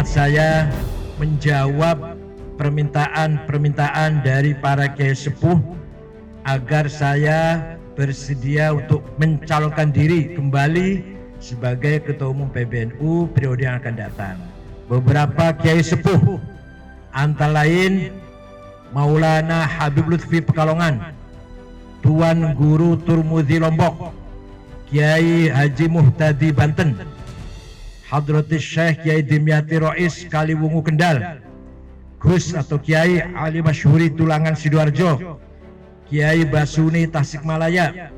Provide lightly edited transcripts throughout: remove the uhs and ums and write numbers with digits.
niat saya menjawab permintaan dari para kiai sepuh agar saya bersedia untuk mencalonkan diri kembali sebagai Ketua Umum PBNU periode yang akan datang. Beberapa kiai sepuh antara lain Maulana Habib Lutfi Pekalongan, Tuan Guru Turmudi Lombok, Kiai Haji Muhtadi Banten, Hadratus Syekh Kiai Dimyati Rois Kaliwungu Kendal, Gus atau Kiai Ali Masyhuri Tulangan Sidoarjo, Kiai Basuni Tasikmalaya.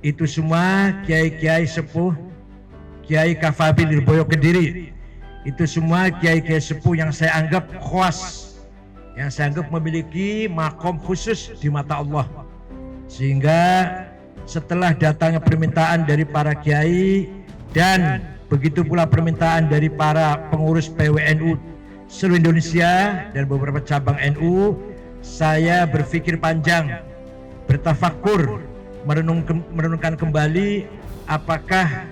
Itu semua kiai-kiai sepuh, Kiai Kafabil Lirboyo Kediri. Itu semua kiai-kiai sepuh yang saya anggap khuas, yang saya anggap memiliki makom khusus di mata Allah. Sehingga setelah datangnya permintaan dari para kiai dan begitu pula permintaan dari para pengurus PWNU seluruh Indonesia dan beberapa cabang NU, saya berpikir panjang, bertafakur, merenungkan kembali apakah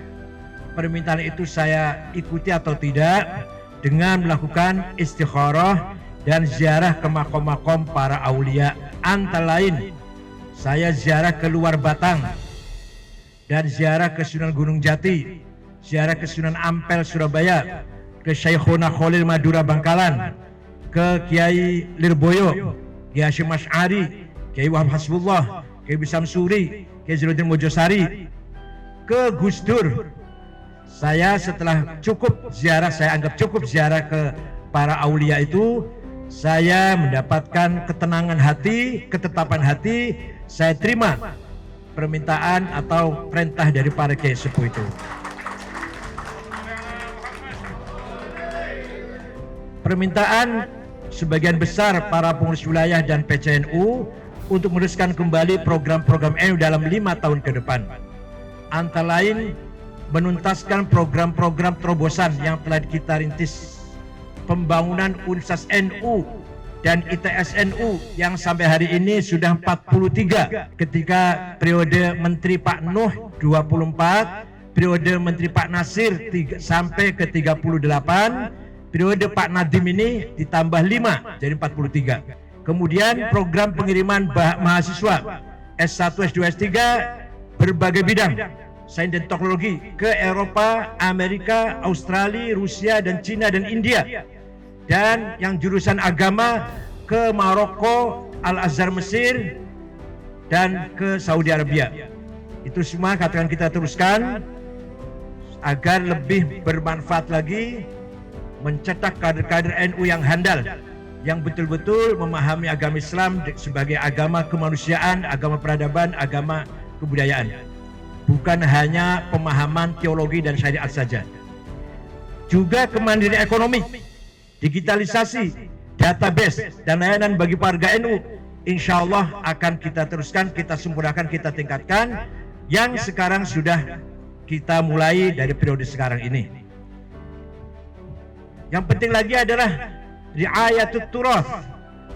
permintaan itu saya ikuti atau tidak, dengan melakukan istikharah dan ziarah ke makom-makom para aulia. Antara lain saya ziarah ke luar Batang dan ziarah ke Sunan Gunung Jati, ziarah ke Sunan Ampel Surabaya, ke Syekhuna Khalil Madura Bangkalan, ke Kiai Lirboyo, Kiai Hasyim Asy'ari, Kiai Wahab Hasbullah, Kiai Bisamsuri, Kiai Zainuddin Mojosari, ke Gus Dur. Saya setelah cukup ziarah, saya anggap cukup ziarah ke para aulia itu, saya mendapatkan ketenangan hati, ketetapan hati. Saya terima permintaan atau perintah dari para kiai sepuh itu. Permintaan sebagian besar para pengurus wilayah dan PCNU untuk meneruskan kembali program-program NU dalam 5 tahun ke depan. Antara lain menuntaskan program-program terobosan yang telah kita rintis, pembangunan Universitas NU dan ITS NU yang sampai hari ini sudah 43, ketika periode Menteri Pak Nuh 24, periode Menteri Pak Nasir sampai ke 38, periode Pak Nadiem ini ditambah 5 jadi 43. Kemudian program pengiriman mahasiswa S1, S2, S3 berbagai bidang sains dan teknologi ke Eropa, Amerika, Australia, Rusia dan Cina dan India. Dan yang jurusan agama ke Maroko, Al-Azhar Mesir dan ke Saudi Arabia. Itu semua katakan kita teruskan agar lebih bermanfaat lagi, mencetak kader-kader NU yang handal, yang betul-betul memahami agama Islam sebagai agama kemanusiaan, agama peradaban, agama kebudayaan, bukan hanya pemahaman teologi dan syariat saja. Juga kemandirian ekonomi, digitalisasi, database dan layanan bagi warga NU, insya Allah akan kita teruskan, kita sempurnakan, kita tingkatkan, yang sekarang sudah kita mulai dari periode sekarang ini. Yang penting lagi adalah riayatut turath,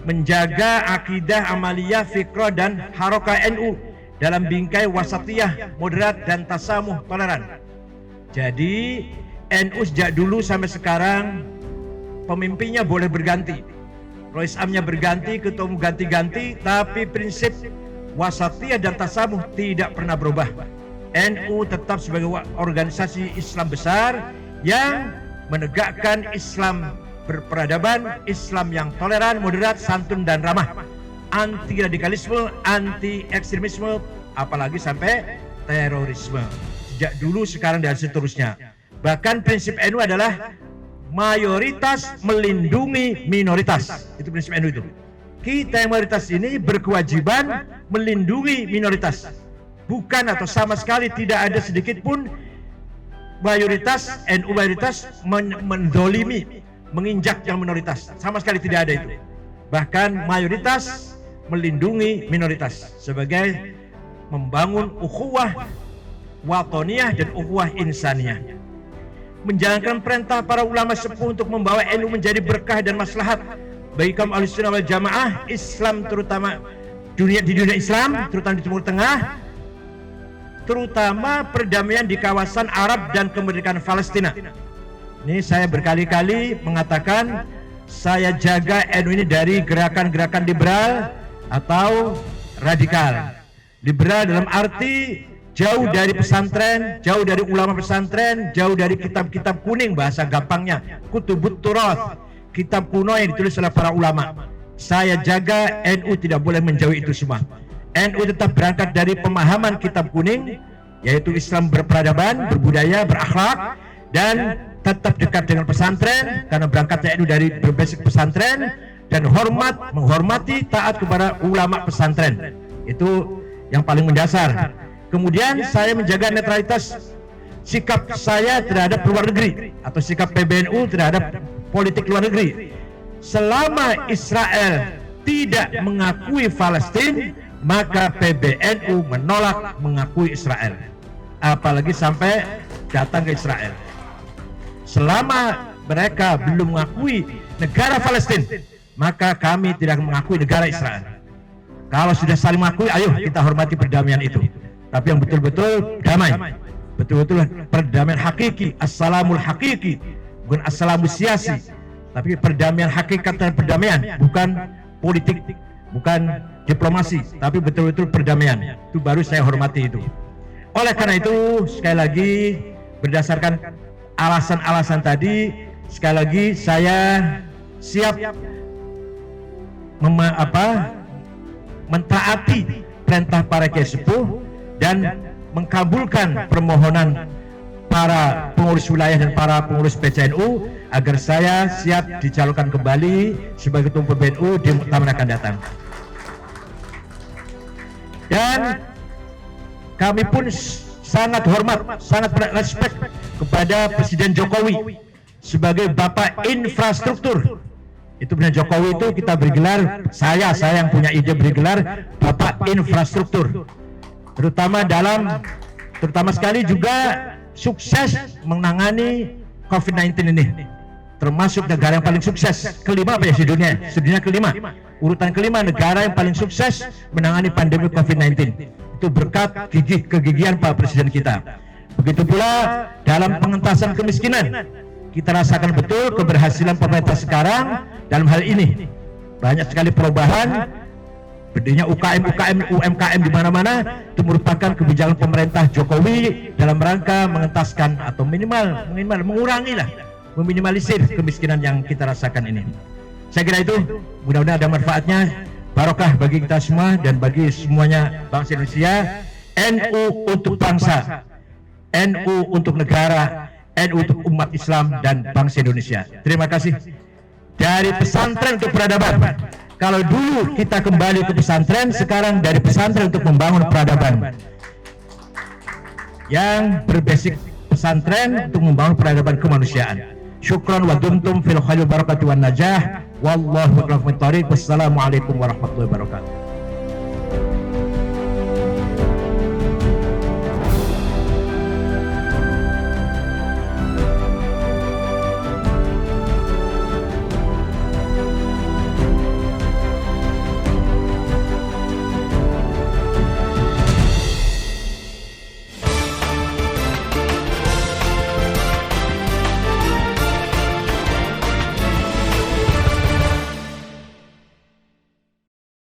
menjaga akidah, amaliyah, fikrah dan harokah NU dalam bingkai wasatiyah, moderat dan tasamuh, toleran. Jadi NU sejak dulu sampai sekarang pemimpinnya boleh berganti, Rois Amnya berganti, ketua umum ganti-ganti, tapi prinsip wasatiyah dan tasamuh tidak pernah berubah. NU tetap sebagai organisasi Islam besar yang menegakkan Islam berperadaban, Islam yang toleran, moderat, santun dan ramah, anti radikalisme, anti ekstremisme, apalagi sampai terorisme. Sejak dulu, sekarang dan seterusnya. Bahkan prinsip NU adalah mayoritas melindungi minoritas. Itu prinsip NU itu. Kita yang mayoritas ini berkewajiban melindungi minoritas. Bukan atau sama sekali tidak ada sedikit pun mayoritas, NU mayoritas mendolimi, menginjak yang minoritas. Sama sekali tidak ada itu. Bahkan mayoritas melindungi minoritas sebagai membangun ukhuwah watoniyah dan ukhuwah insaniyah. Menjalankan perintah para ulama sepuh untuk membawa NU menjadi berkah dan maslahat bagi kaum Ahlussunnah wal Jamaah, Islam terutama di dunia Islam, terutama di Timur Tengah, terutama perdamaian di kawasan Arab dan kemerdekaan Palestina. Ini saya berkali-kali mengatakan saya jaga NU ini dari gerakan-gerakan liberal atau radikal. Liberal dalam arti jauh dari pesantren, jauh dari ulama pesantren, jauh dari kitab-kitab kuning, bahasa gampangnya kutubut turath, kitab kuno yang ditulis oleh para ulama. Saya jaga NU tidak boleh menjauhi itu semua. NU tetap berangkat dari pemahaman kitab kuning, yaitu Islam berperadaban, berbudaya, berakhlak, dan tetap dekat dengan pesantren karena berangkatnya NU dari berbasis pesantren, dan menghormati, taat kepada ulama pesantren. Itu yang paling mendasar. Kemudian saya menjaga netralitas sikap saya terhadap luar negeri atau sikap PBNU terhadap politik luar negeri. Selama Israel tidak mengakui Palestina, maka PBNU menolak mengakui Israel, apalagi sampai datang ke Israel. Selama mereka belum mengakui negara Palestina, maka kami tidak mengakui negara Israel. Kalau sudah saling mengakui, ayo kita hormati perdamaian itu. Tapi yang betul-betul damai, betul-betul perdamaian hakiki, assalamul hakiki, bukan assalamu siasi, tapi perdamaian hakikat dan perdamaian, bukan politik, bukan diplomasi, tapi betul-betul perdamaian. Itu baru saya hormati itu. Oleh karena itu, sekali lagi berdasarkan alasan-alasan tadi, sekali lagi saya siap mentaati perintah para kiai sepuh dan mengkabulkan permohonan para pengurus wilayah dan para pengurus PCNU agar saya siap dicalonkan kembali sebagai ketua PBNU di muktamar akan datang. Dan kami pun sangat hormat, sangat respect kepada Presiden Jokowi sebagai Bapak Infrastruktur. Itu Presiden Jokowi itu kita bergelar, saya yang punya ide bergelar Bapak Infrastruktur. Terutama sekali juga sukses menangani COVID-19 ini. Termasuk negara yang paling sukses, kelima apa ya di dunia? Sedunia kelima. Urutan kelima negara yang paling sukses menangani pandemi COVID-19. Itu berkat kegigihan Pak Presiden kita. Begitu pula dalam pengentasan kemiskinan. Kita rasakan betul keberhasilan pemerintah sekarang dalam hal ini. Banyak sekali perubahan, berdirinya UMKM di mana-mana. Itu merupakan kebijakan pemerintah Jokowi dalam rangka mengentaskan atau minimal mengurangi lah, meminimalisir kemiskinan yang kita rasakan ini. Saya kira itu mudah-mudahan ada manfaatnya, barokah bagi kita semua dan bagi semuanya bangsa Indonesia. NU untuk bangsa, NU untuk negara, NU untuk umat Islam dan bangsa Indonesia. Terima kasih. Dari pesantren untuk peradaban. Kalau dulu kita kembali ke pesantren, sekarang dari pesantren untuk membangun peradaban. Yang berbasic pesantren untuk membangun peradaban kemanusiaan. Syukran wa dumtum fil khair barakatuh wan najah. Wallahu a'lam bishawab. Wassalamualaikum warahmatullahi wabarakatuh.